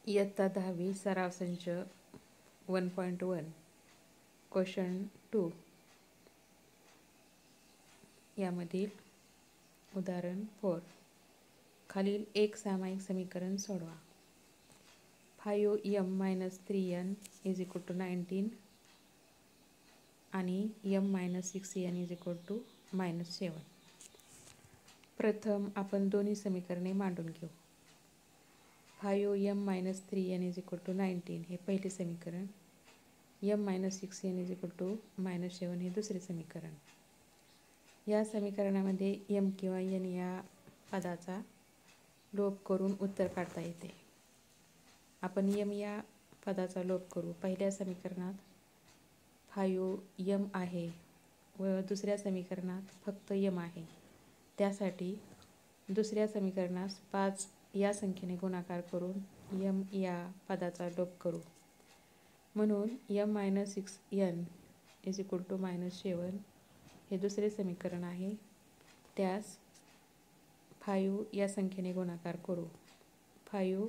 इयत्ता 10वी सराव संच 1.1 क्वेश्चन 2 यामधील उदाहरण 4 खालील एक सामायिक समीकरण सोडवा. 5m-3n = 19 आणि m-6n = -7. प्रथम आपण दोन्ही समीकरणे मांडून घेऊ. 5m-3n = 19 हे पहिले समीकरण, m-6n = -7 हे दुसरे समीकरण. या समीकरणामध्ये m किंवा n या पदाचा लोप करून उत्तर काढता येते. आपण m या पदाचा लोप करू. पहिल्या समीकरणात 5m आहे व दुसऱ्या समीकरणात फक्त m आहे. त्यासाठी दुसऱ्या समीकरणास 5 या संख्येने गुणाकार करून m या पदाचा लोप करू. म्हणून m-6n = -7 हे दुसरे समीकरण आहे. त्यास 5 या संख्येने गुणाकार करू. 5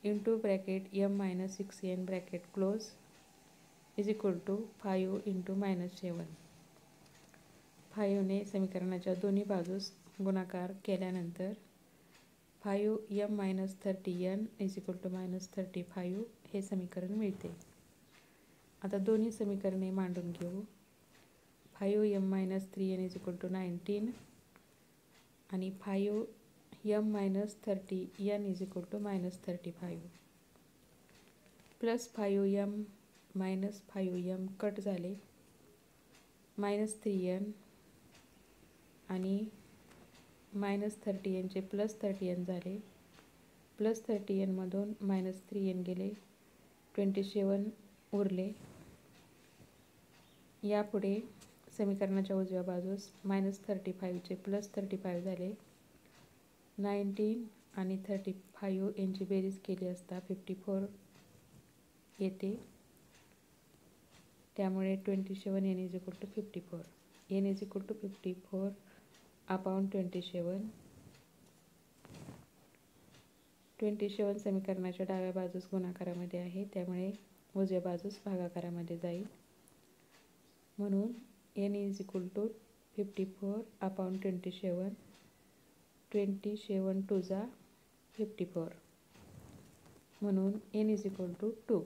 × m-6n = 5 × -7. 5 ने समीकरणाच्या दोन्ही बाजूस गुणाकार केल्यानंतर 5m-30n = -35 हे समीकरण मिळते. आता दोन्ही समीकरणे मांडून घेऊ. 5m-3n = 19 आणि 5m-30n = -35. +5m -5m कट झाले. -3n आणि -30n चे +30n झाले. +30n मधून -3n गेले. 27 उरले. यापुढे समीकरणाच्या उजव्या बाजूस -35 चे +35 झाले. 19 आणि 35 यांची बेरीज केली असता 54 येते. त्यामुळे 27n = 54. n = 54/27. 27 समीकरणाच्या डाव्या बाजूस गुणाकारामध्ये आहे, त्यामुळे उजव्या बाजूस भागाकारामध्ये जाईल. म्हणून n = 54/27. 27 × 54 म्हणून n = 2.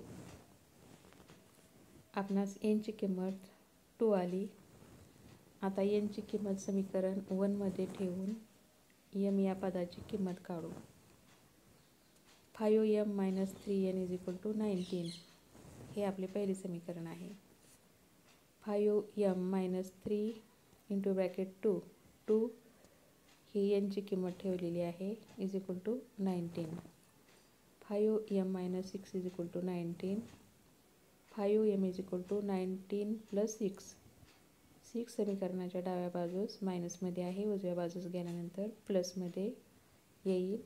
आपणास n ची किंमत 2 आली. आता n ची किंमत समीकरण 1 मध्ये ठेवून m या पदाची किंमत काढू. 5m-3n = 19 हे आपले पहिले समीकरण आहे. 5m-3 × 2 ही n ची किंमत ठेवलेली आहे = 19. 5m-6 = 19. 5m = 19 + 6. 6 समीकरणाच्या डाव्या बाजूस मायनसमध्ये आहे, उजव्या बाजूस गेल्यानंतर प्लसमध्ये येईल.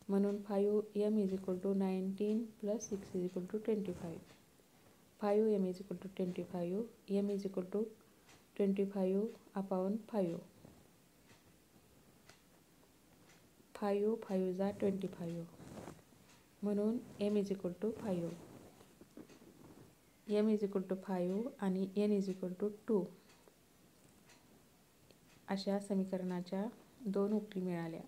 म्हणून 5m = 19 + 6 = 25. 5m = 25. m = 25/5. 5 5 जा 25 म्हणून m = 5. m = 5 आणि n = 2 अशा समीकरणाच्या 2 उकली मिळाल्या.